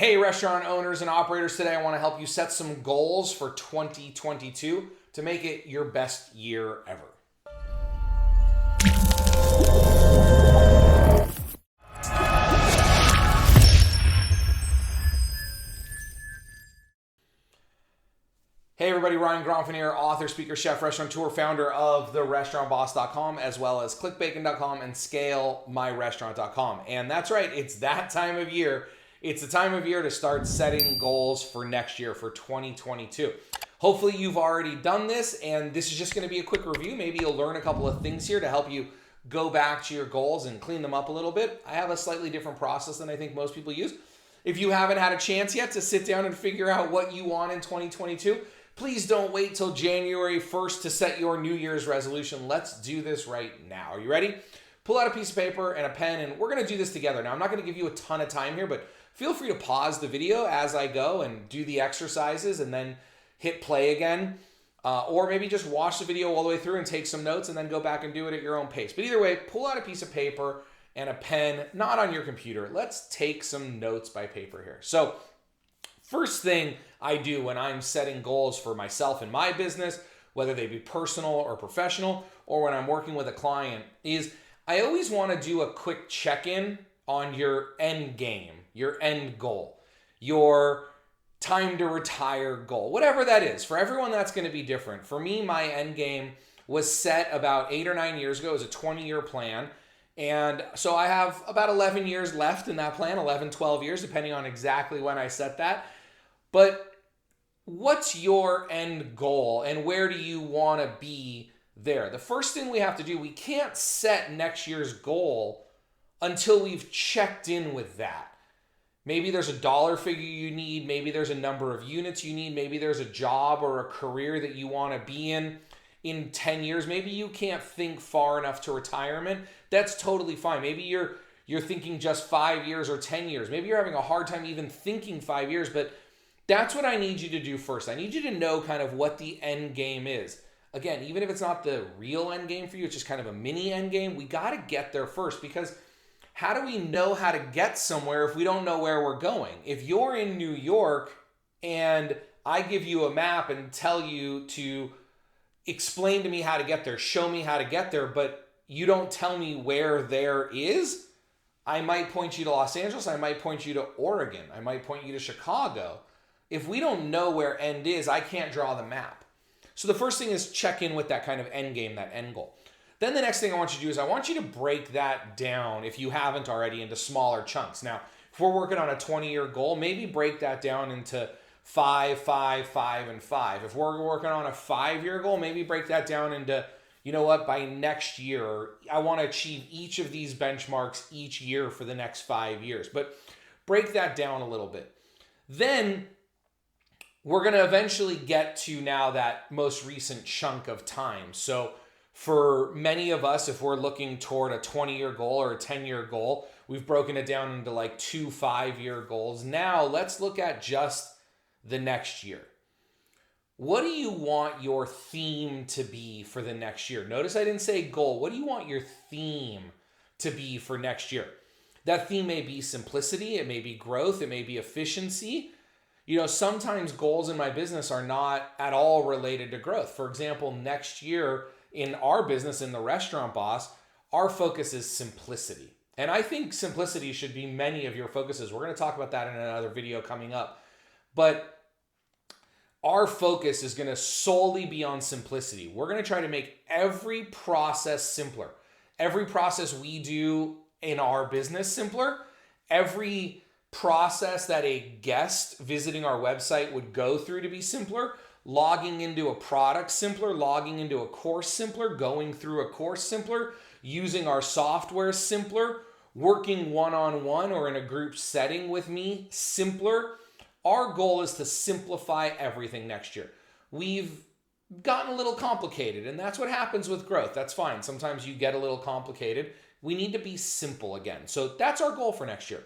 Hey, restaurant owners and operators, today I want to help you set some goals for 2022 to make it your best year ever. Hey everybody, Ryan Gromfin here, author, speaker, chef, restaurateur, founder of therestaurantboss.com, as well as clickbacon.com and scalemyrestaurant.com. And that's right, it's that time of year. It's the time of year to start setting goals for next year, for 2022. Hopefully you've already done this, and this is just going to be a quick review. Maybe you'll learn a couple of things here to help you go back to your goals and clean them up a little bit. I have a slightly different process than I think most people use. If you haven't had a chance yet to sit down and figure out what you want in 2022, please don't wait till January 1st to set your New Year's resolution. Let's do this right now. Are you ready? Pull out a piece of paper and a pen, and we're going to do this together. Now, I'm not going to give you a ton of time here, but feel free to pause the video as I go and do the exercises and then hit play again. Or maybe just watch the video all the way through and take some notes and then go back and do it at your own pace. But either way, pull out a piece of paper and a pen, not on your computer. Let's take some notes by paper here. So, first thing I do when I'm setting goals for myself and my business, whether they be personal or professional, or when I'm working with a client, is I always want to do a quick check-in on your end game, your end goal, your time to retire goal, whatever that is. For everyone, that's going to be different. For me, my end game was set about 8 or 9 years ago. It was a 20-year plan. And so I have about 11 years left in that plan, 11, 12 years, depending on exactly when I set that. But what's your end goal and where do you want to be there? The first thing we have to do, we can't set next year's goal until we've checked in with that. Maybe there's a dollar figure you need. Maybe there's a number of units you need. Maybe there's a job or a career that you want to be in 10 years. Maybe you can't think far enough to retirement. That's totally fine. Maybe you're thinking just 5 years or 10 years. Maybe you're having a hard time even thinking 5 years, but that's what I need you to do first. I need you to know kind of what the end game is. Again, even if it's not the real end game for you, it's just kind of a mini end game, we got to get there first, because how do we know how to get somewhere if we don't know where we're going? If you're in New York and I give you a map and tell you to explain to me how to get there, show me how to get there, but you don't tell me where there is, I might point you to Los Angeles, I might point you to Oregon, I might point you to Chicago. If we don't know where end is, I can't draw the map. So the first thing is check in with that kind of end game, that end goal. Then the next thing I want you to do is I want you to break that down, if you haven't already, into smaller chunks. Now, if we're working on a 20-year goal, maybe break that down into 5, 5, 5, and 5. If we're working on a 5-year goal, maybe break that down into, you know what, by next year, I want to achieve each of these benchmarks each year for the next 5 years. But break that down a little bit. Then we're going to eventually get to now that most recent chunk of time. So for many of us, if we're looking toward a 20-year goal or a 10-year goal, we've broken it down into like 2 5-year goals. Now let's look at just the next year. What do you want your theme to be for the next year? Notice I didn't say goal. What do you want your theme to be for next year? That theme may be simplicity. It may be growth. It may be efficiency. You know, sometimes goals in my business are not at all related to growth. For example, next year in our business, in the Restaurant Boss, our focus is simplicity. And I think simplicity should be many of your focuses. We're going to talk about that in another video coming up. But our focus is going to solely be on simplicity. We're going to try to make every process simpler. Every process we do in our business simpler. Every process that a guest visiting our website would go through to be simpler. Logging into a product simpler, logging into a course simpler, going through a course simpler, using our software simpler, working one-on-one or in a group setting with me simpler. Our goal is to simplify everything next year. We've gotten a little complicated, and that's what happens with growth. That's fine. Sometimes you get a little complicated. We need to be simple again. So that's our goal for next year.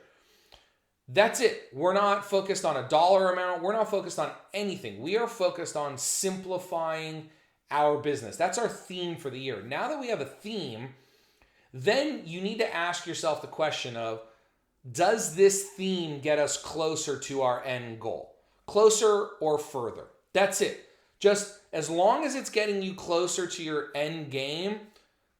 That's it. We're not focused on a dollar amount. We're not focused on anything. We are focused on simplifying our business. That's our theme for the year. Now that we have a theme, then you need to ask yourself the question of, does this theme get us closer to our end goal? Closer or further? That's it. Just as long as it's getting you closer to your end game,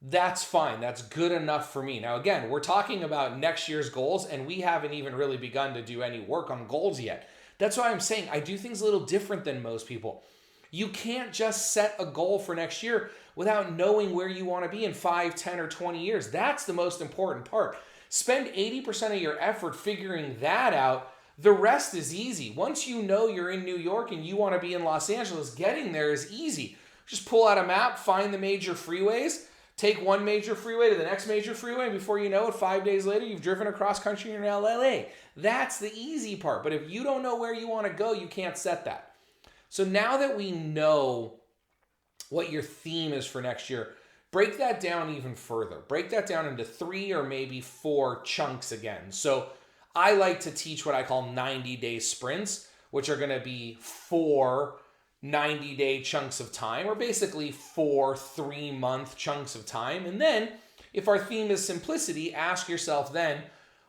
that's fine. That's good enough for me. Now, again, we're talking about next year's goals, and we haven't even really begun to do any work on goals yet. That's why I'm saying I do things a little different than most people. You can't just set a goal for next year without knowing where you want to be in 5, 10, or 20 years. That's the most important part. Spend 80% of your effort figuring that out. The rest is easy. Once you know you're in New York and you want to be in Los Angeles, getting there is easy. Just pull out a map, find the major freeways, take one major freeway to the next major freeway, and before you know it, 5 days later, you've driven across country and you're in LA. That's the easy part. But if you don't know where you want to go, you can't set that. So now that we know what your theme is for next year, break that down even further. Break that down into 3 or maybe 4 chunks again. So I like to teach what I call 90-day sprints, which are going to be 4 90-day chunks of time, or basically 4 3-month chunks of time. And then if our theme is simplicity, ask yourself then,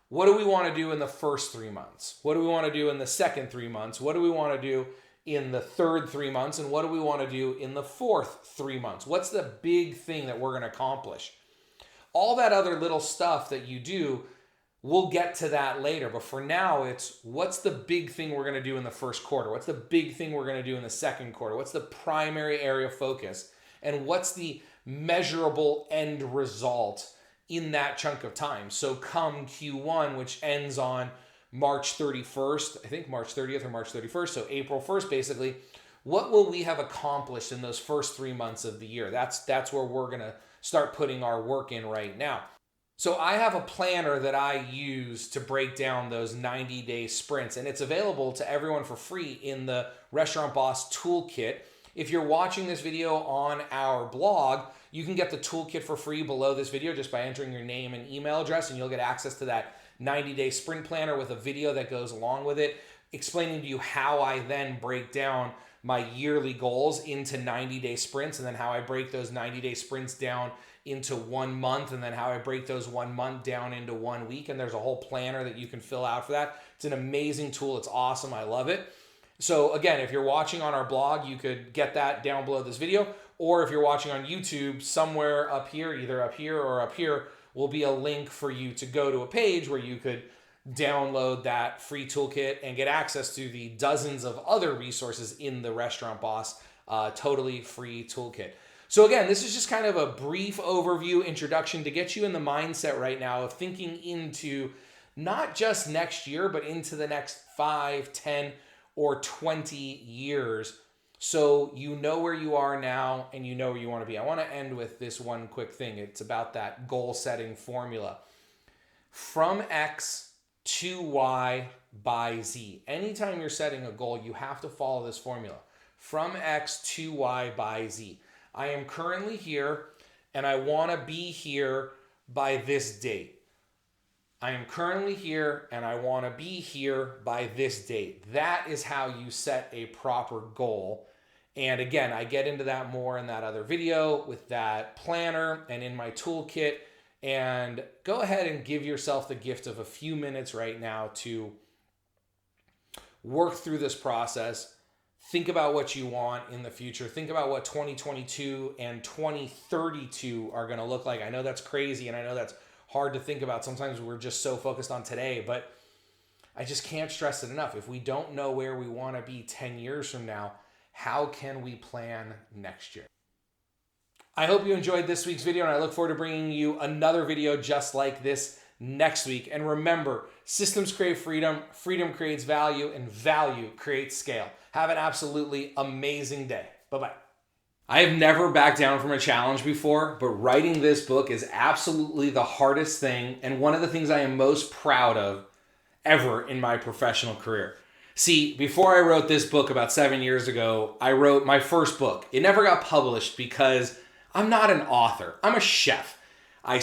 what do we want to do in the first 3 months? What do we want to do in the second 3 months? What do we want to do in the third 3 months? And what do we want to do in the fourth 3 months? What's the big thing that we're going to accomplish? All that other little stuff that you do, we'll get to that later. But for now, it's what's the big thing we're going to do in the first quarter? What's the big thing we're going to do in the second quarter? What's the primary area of focus? And what's the measurable end result in that chunk of time? So come Q1, which ends on March 31st, I think March 30th or March 31st, so April 1st, basically, what will we have accomplished in those first 3 months of the year? That's where we're going to start putting our work in right now. So I have a planner that I use to break down those 90-day sprints, and it's available to everyone for free in the Restaurant Boss Toolkit. If you're watching this video on our blog, you can get the toolkit for free below this video just by entering your name and email address, and you'll get access to that 90-day sprint planner with a video that goes along with it, explaining to you how I then break down my yearly goals into 90-day sprints, and then how I break those 90-day sprints down into 1 month, and then how I break those 1 month down into 1 week. And there's a whole planner that you can fill out for that. It's an amazing tool. It's awesome. I love it. So again, if you're watching on our blog, you could get that down below this video, or if you're watching on YouTube, somewhere up here, either up here or up here, will be a link for you to go to a page where you could download that free toolkit and get access to the dozens of other resources in the Restaurant Boss totally free toolkit. So again, this is just kind of a brief overview, introduction to get you in the mindset right now of thinking into not just next year, but into the next 5, 10, or 20 years. So you know where you are now and you know where you want to be. I want to end with this one quick thing. It's about that goal setting formula. From X to Y by Z. Anytime you're setting a goal, you have to follow this formula. From X to Y by Z. I am currently here and I want to be here by this date. I am currently here and I want to be here by this date. That is how you set a proper goal. And again, I get into that more in that other video with that planner and in my toolkit. And go ahead and give yourself the gift of a few minutes right now to work through this process. Think about what you want in the future. Think about what 2022 and 2032 are going to look like. I know that's crazy and I know that's hard to think about. Sometimes we're just so focused on today, but I just can't stress it enough. If we don't know where we want to be 10 years from now, how can we plan next year? I hope you enjoyed this week's video, and I look forward to bringing you another video just like this next week. And remember, systems create freedom, freedom creates value, and value creates scale. Have an absolutely amazing day. Bye-bye. I have never backed down from a challenge before, but writing this book is absolutely the hardest thing and one of the things I am most proud of ever in my professional career. See, before I wrote this book about 7 years ago, I wrote my first book. It never got published because I'm not an author. I'm a chef. I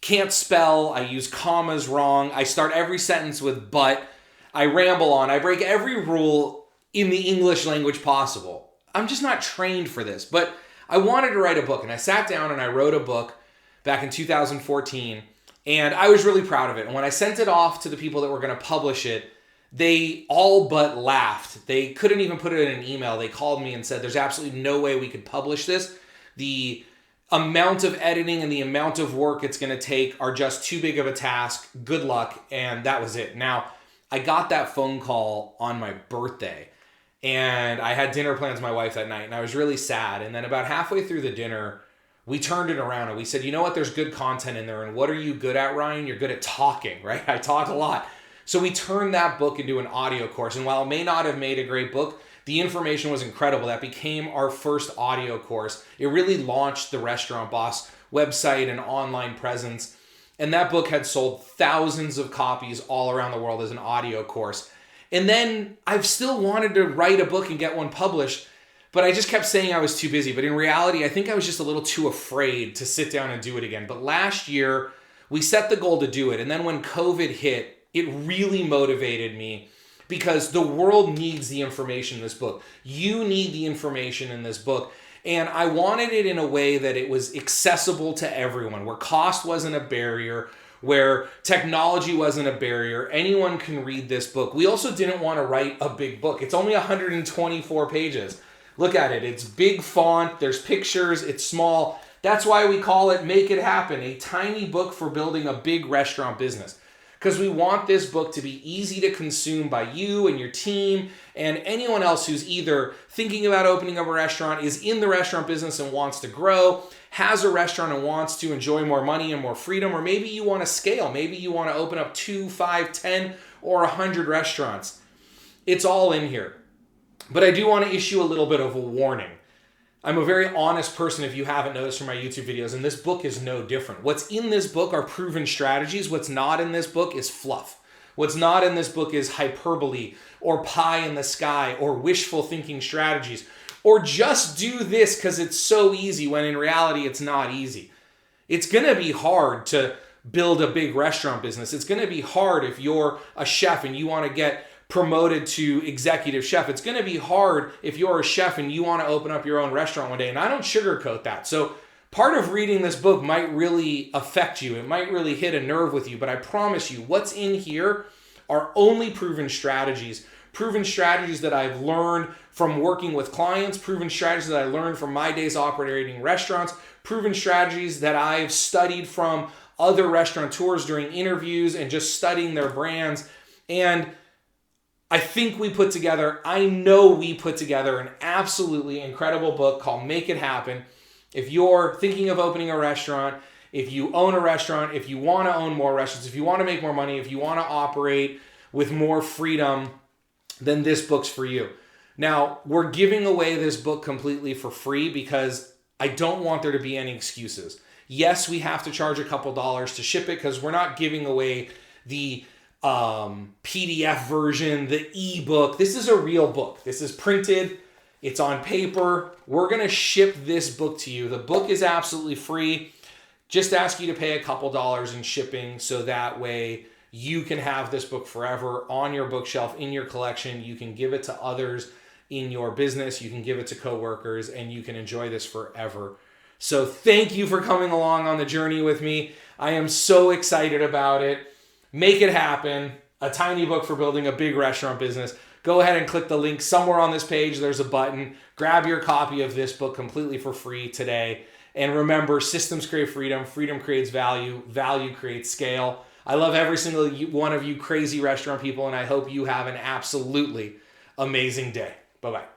can't spell. I use commas wrong. I start every sentence with but. I ramble on. I break every rule in the English language possible. I'm just not trained for this, but I wanted to write a book, and I sat down and I wrote a book back in 2014, And I was really proud of it. And when I sent it off to the people that were going to publish it, they all but laughed. They couldn't even put it in an email. They called me and said, there's absolutely no way we could publish this. The amount of editing and the amount of work it's going to take are just too big of a task. Good luck. And that was it. Now, I got that phone call on my birthday, and I had dinner plans with my wife that night, and I was really sad. And then about halfway through the dinner, we turned it around and we said, you know what? There's good content in there. And what are you good at, Ryan? You're good at talking, right? I talk a lot. So we turned that book into an audio course. And while it may not have made a great book, the information was incredible. That became our first audio course. It really launched the Restaurant Boss website and online presence. And that book had sold thousands of copies all around the world as an audio course. And then I've still wanted to write a book and get one published, but I just kept saying I was too busy. But in reality, I think I was just a little too afraid to sit down and do it again. But last year, we set the goal to do it. And then when COVID hit, it really motivated me, because the world needs the information in this book. You need the information in this book. And I wanted it in a way that it was accessible to everyone, where cost wasn't a barrier, where technology wasn't a barrier. Anyone can read this book. We also didn't want to write a big book. It's only 124 pages. Look at it. It's big font. There's pictures. It's small. That's why we call it Make It Happen, a tiny book for building a big restaurant business. Because we want this book to be easy to consume by you and your team and anyone else who's either thinking about opening up a restaurant, is in the restaurant business and wants to grow, has a restaurant and wants to enjoy more money and more freedom, or maybe you want to scale. Maybe you want to open up 2, 5, 10, or 100 restaurants. It's all in here. But I do want to issue a little bit of a warning. I'm a very honest person, if you haven't noticed from my YouTube videos, and this book is no different. What's in this book are proven strategies. What's not in this book is fluff. What's not in this book is hyperbole or pie in the sky or wishful thinking strategies or just do this because it's so easy, when in reality it's not easy. It's going to be hard to build a big restaurant business. It's going to be hard if you're a chef and you want to get promoted to executive chef. It's going to be hard if you're a chef and you want to open up your own restaurant one day. And I don't sugarcoat that. So part of reading this book might really affect you. It might really hit a nerve with you. But I promise you, what's in here are only proven strategies that I've learned from working with clients, proven strategies that I learned from my days operating restaurants, proven strategies that I've studied from other restaurateurs during interviews and just studying their brands. And I know we put together an absolutely incredible book called Make It Happen. If you're thinking of opening a restaurant, if you own a restaurant, if you want to own more restaurants, if you want to make more money, if you want to operate with more freedom, then this book's for you. Now, we're giving away this book completely for free because I don't want there to be any excuses. Yes, we have to charge a couple dollars to ship it because we're not giving away the PDF version, the ebook. This is a real book. This is printed. It's on paper. We're going to ship this book to you. The book is absolutely free. Just ask you to pay a couple dollars in shipping so that way you can have this book forever on your bookshelf, in your collection. You can give it to others in your business. You can give it to coworkers, and you can enjoy this forever. So thank you for coming along on the journey with me. I am so excited about it. Make It Happen, a tiny book for building a big restaurant business. Go ahead and click the link somewhere on this page. There's a button. Grab your copy of this book completely for free today. And remember, systems create freedom. Freedom creates value. Value creates scale. I love every single one of you crazy restaurant people, and I hope you have an absolutely amazing day. Bye-bye.